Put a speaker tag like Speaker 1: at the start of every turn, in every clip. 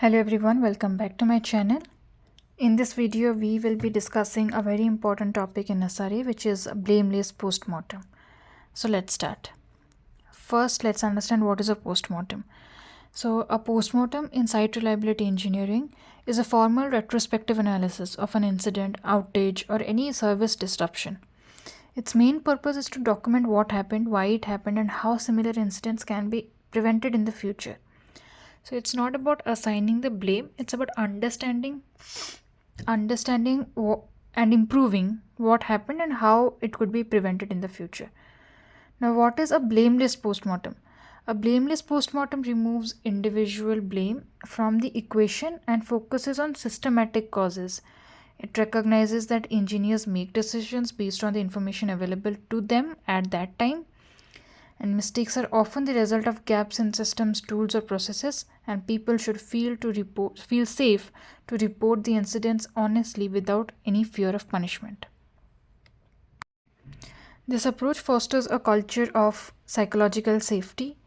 Speaker 1: Hello everyone, welcome back to my channel. In this video, we will be discussing a very important topic in SRE, which is blameless postmortem. So let's start. First, let's understand what is a postmortem. So a postmortem in site reliability engineering is a formal retrospective analysis of an incident, outage, or any service disruption. Its main purpose is to document what happened, why it happened, and how similar incidents can be prevented in the future. So it's not about assigning the blame, it's about understanding and improving what happened and how it could be prevented in the future. Now, what is a blameless postmortem? A blameless postmortem removes individual blame from the equation and focuses on systematic causes. It recognizes that engineers make decisions based on the information available to them at that time, and mistakes are often the result of gaps in systems, tools, or processes, and people should feel safe to report the incidents honestly without any fear of punishment. This approach fosters a culture of psychological safety,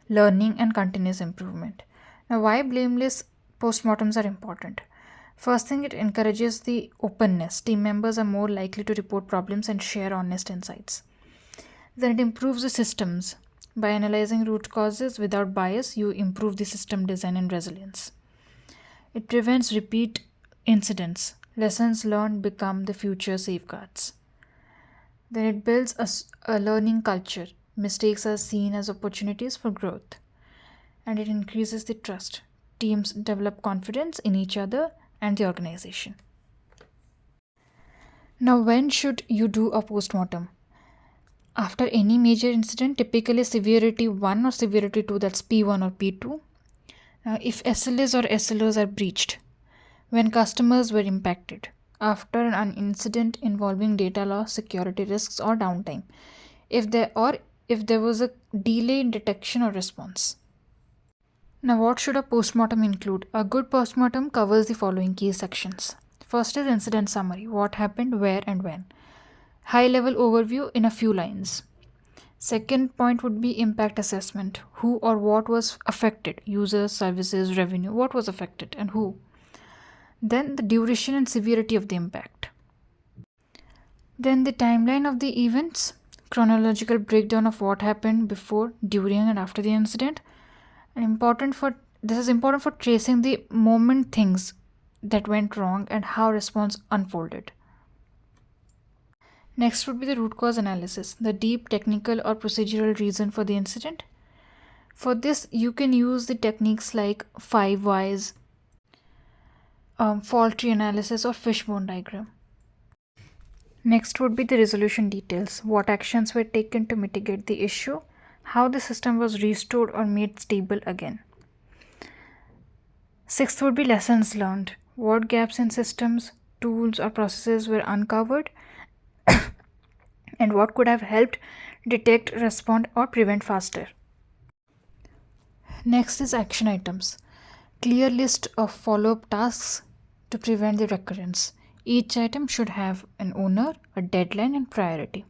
Speaker 1: learning, and continuous improvement. Now, why blameless postmortems are important? First thing, it encourages the openness. Team members are more likely to report problems and share honest insights. Then it improves the systems. By analyzing root causes without bias, you improve the system design and resilience. It prevents repeat incidents. Lessons learned become the future safeguards. Then it builds a learning culture. Mistakes are seen as opportunities for growth. And it increases the trust. Teams develop confidence in each other and the organization. Now, when should you do a postmortem? After any major incident, typically severity 1 or severity 2, that's P1 or P2. If SLAs or SLOs are breached, when customers were impacted, after an incident involving data loss, security risks, or downtime, if there was a delay in detection or response. Now, what should a postmortem include? A good postmortem covers the following key sections. First is incident summary: what happened, where, and when. High-level overview in a few lines. Second point would be impact assessment. Who or what was affected? Users, services, revenue. What was affected and who? Then the duration and severity of the impact. Then the timeline of the events. Chronological breakdown of what happened before, during, and after the incident. And this is important for tracing the moment things that went wrong and how response unfolded. Next would be the root cause analysis, the deep technical or procedural reason for the incident. For this, you can use the techniques like 5 whys, fault tree analysis, or fishbone diagram. Next would be the resolution details, what actions were taken to mitigate the issue, how the system was restored or made stable again. Sixth would be lessons learned, what gaps in systems, tools, or processes were uncovered, and what could have helped detect, respond, or prevent faster. Next is action items. Clear list of follow-up tasks to prevent the recurrence. Each item should have an owner, a deadline, and priority.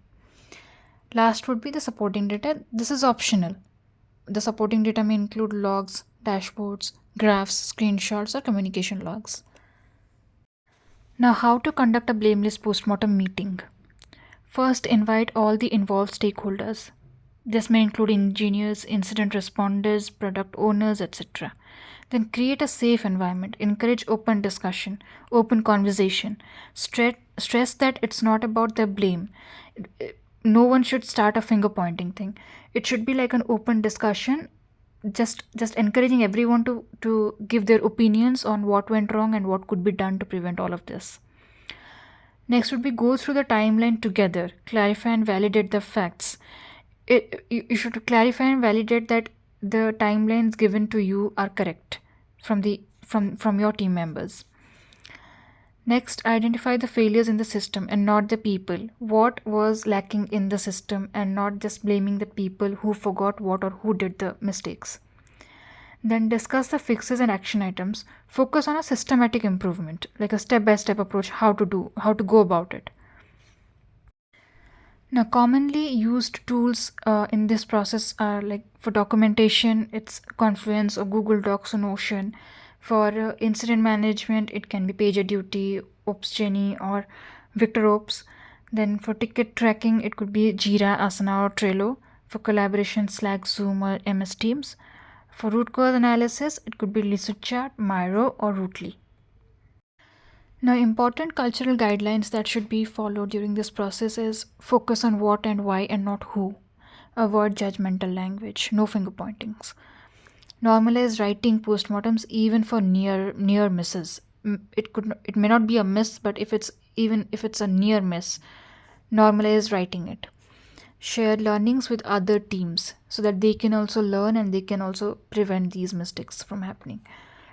Speaker 1: Last would be the supporting data. This is optional. The supporting data may include logs, dashboards, graphs, screenshots, or communication logs. Now, how to conduct a blameless postmortem meeting? First, invite all the involved stakeholders. This may include engineers, incident responders, product owners, etc. Then create a safe environment. Encourage open discussion, open conversation. Stress that it's not about their blame. No one should start a finger pointing thing. It should be like an open discussion, just encouraging everyone to give their opinions on what went wrong and what could be done to prevent all of this. Next would be go through the timeline together, clarify and validate the facts. You should clarify and validate that the timelines given to you are correct from your team members. Next, identify the failures in the system and not the people. What was lacking in the system, and not just blaming the people who forgot what or who did the mistakes. Then discuss the fixes and action items. Focus on a systematic improvement, like a step-by-step approach, how to go about it. Now, commonly used tools in this process are like for documentation, it's Confluence or Google Docs or Notion. For incident management, it can be PagerDuty, OpsGenie, or VictorOps. Then for ticket tracking, it could be Jira, Asana, or Trello. For collaboration, Slack, Zoom, or MS Teams. For root cause analysis, it could be Lisuchat, Miro, or Rootly. Now, important cultural guidelines that should be followed during this process is focus on what and why and not who. Avoid judgmental language, no finger pointings. Normalize writing postmortems even for near misses. It may not be a miss, but if it's a near miss, normalize writing it. Share learnings with other teams so that they can also learn and they can also prevent these mistakes from happening.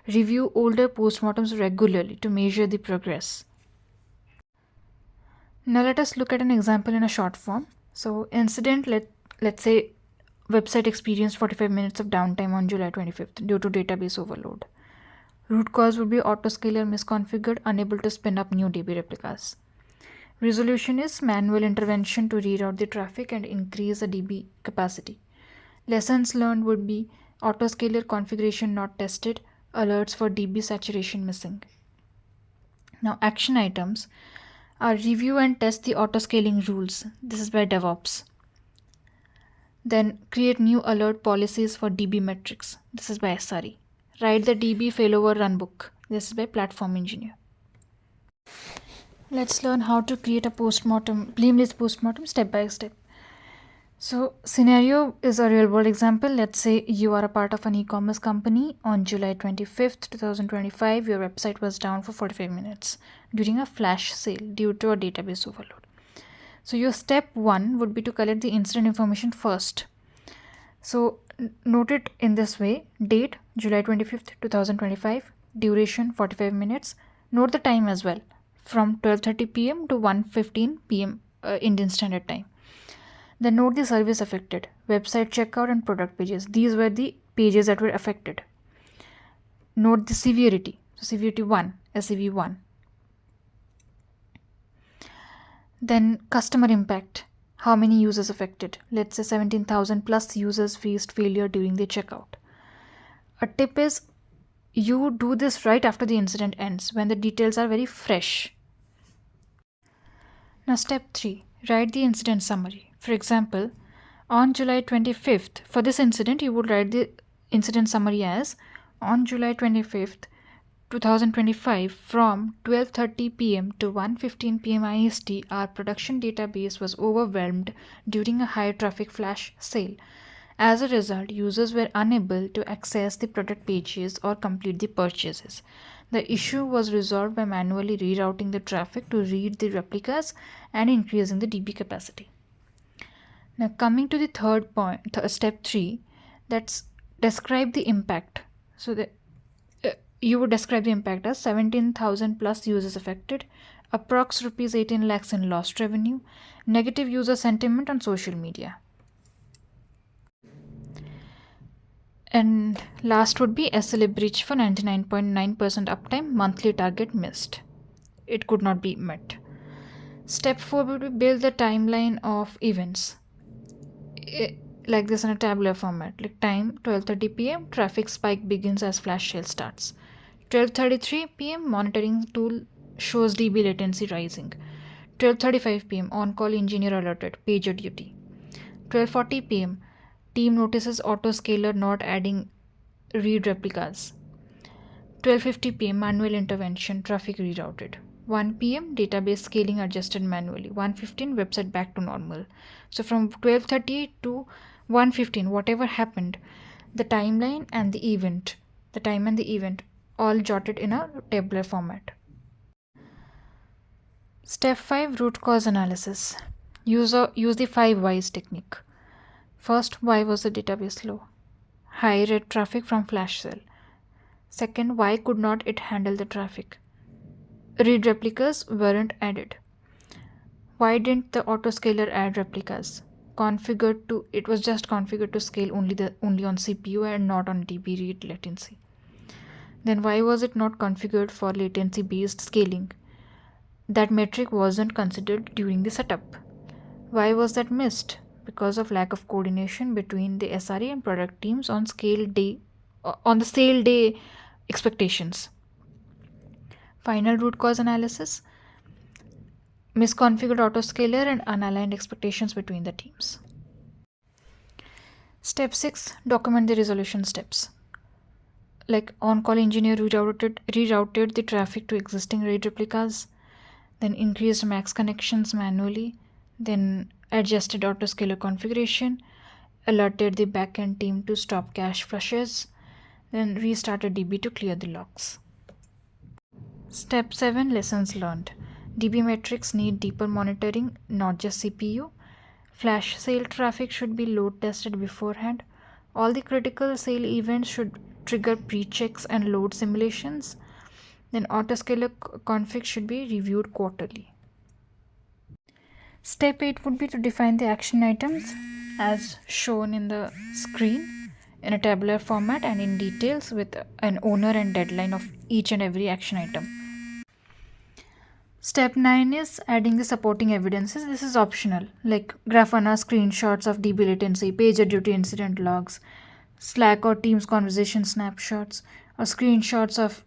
Speaker 1: Review older postmortems regularly to measure the progress. Now let us look at an example in a short form. So incident, let's say website experienced 45 minutes of downtime on July 25th due to database overload. Root cause would be autoscaler misconfigured, unable to spin up new DB replicas. Resolution is manual intervention to reroute the traffic and increase the DB capacity. Lessons learned would be autoscaler configuration not tested, alerts for DB saturation missing. Now, action items are review and test the autoscaling rules. This is by DevOps. Then create new alert policies for DB metrics. This is by SRE. Write the DB failover runbook. This is by platform engineer. Let's learn how to create a blameless postmortem step by step. So scenario is a real world example. Let's say you are a part of an e-commerce company. On July 25th, 2025, your website was down for 45 minutes during a flash sale due to a database overload. So your step 1 would be to collect the incident information first. So note it in this way: date July 25th, 2025, duration 45 minutes. Note the time as well, from 12:30 p.m. to 1:15 p.m. Indian Standard Time. Then note the service affected: website checkout and product pages. These were the pages that were affected. Note the severity. So severity 1, SEV 1. Then customer impact. How many users affected? Let's say 17,000 plus users faced failure during the checkout. A tip is you do this right after the incident ends, when the details are very fresh. Now step 3, write the incident summary. For example, on July 25th, for this incident, you would write the incident summary as: on July 25th, 2025, from 12:30 p.m. to 1:15 p.m. IST, our production database was overwhelmed during a high traffic flash sale. As a result, users were unable to access the product pages or complete the purchases. The issue was resolved by manually rerouting the traffic to read the replicas and increasing the DB capacity. Now coming to the third point, step 3, that's describe the impact. So you would describe the impact as 17,000 plus users affected, approx rupees 18 lakhs in lost revenue, negative user sentiment on social media. And last would be SLA breach for 99.9% uptime, monthly target missed. It could not be met. Step 4 would be build the timeline of events. Like this in a tabular format. Like time 12:30 p.m. traffic spike begins as flash sale starts. 12:33 p.m. monitoring tool shows DB latency rising. 12:35 p.m. on-call engineer alerted, pager duty. 12:40 p.m. team notices autoscaler not adding read replicas. 12:50 p.m. manual intervention, traffic rerouted. 1 p.m. database scaling adjusted manually. 1:15 website back to normal. So from 12:30 to 1:15, whatever happened, the timeline and the event, the time and the event, all jotted in a tabular format. Step 5, root cause analysis. Use the 5 whys technique. First, why was the database slow? High read traffic from flash sale. Second, why could not it handle the traffic? Read replicas weren't added. Why didn't the autoscaler add replicas? It was just configured to scale only on CPU and not on DB read latency. Then why was it not configured for latency based scaling? That metric wasn't considered during the setup. Why was that missed? Because of lack of coordination between the SRE and product teams on the sale day expectations. Final root cause analysis, misconfigured autoscaler and unaligned expectations between the teams. Step 6, document the resolution steps. Like on-call engineer rerouted the traffic to existing RAID replicas, then increased max connections manually, then adjusted autoscaler configuration, alerted the backend team to stop cache flushes, then restarted DB to clear the logs. Step 7, lessons learned. DB metrics need deeper monitoring, not just CPU. Flash sale traffic should be load tested beforehand. All the critical sale events should trigger pre-checks and load simulations. Then autoscaler config should be reviewed quarterly. Step 8 would be to define the action items as shown in the screen in a tabular format and in details with an owner and deadline of each and every action item. Step 9 is adding the supporting evidences. This is optional, like Grafana screenshots of DB latency, PagerDuty incident logs, Slack or Teams conversation snapshots, or screenshots of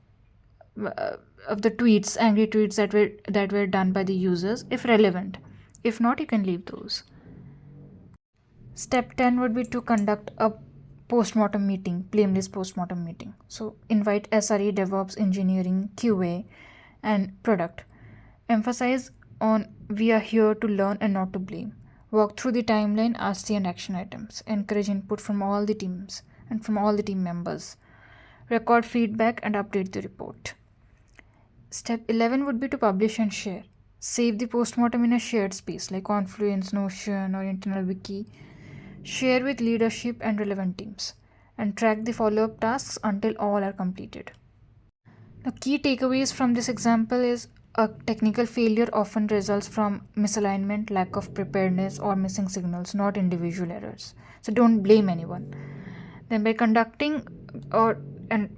Speaker 1: the tweets, angry tweets that were done by the users, if relevant. If not, you can leave those. Step 10 would be to conduct a postmortem meeting, Blameless Postmortem meeting. So invite SRE, DevOps, engineering, QA, and product. Emphasize on we are here to learn and not to blame. Walk through the timeline, ask and action items. Encourage input from all the teams and from all the team members. Record feedback and update the report. Step 11 would be to publish and share. Save the postmortem in a shared space like Confluence, Notion, or internal wiki. Share with leadership and relevant teams. And track the follow-up tasks until all are completed. The key takeaways from this example is a technical failure often results from misalignment, lack of preparedness, or missing signals, not individual errors. So don't blame anyone. Then by conducting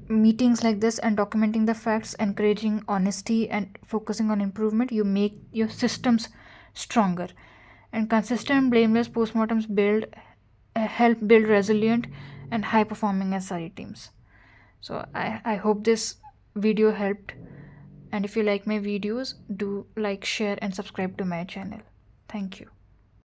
Speaker 1: meetings like this and documenting the facts, encouraging honesty and focusing on improvement, you make your systems stronger. And consistent blameless postmortems help build resilient and high performing SRE teams. So I hope this video helped. And if you like my videos, do like, share and subscribe to my channel. Thank you.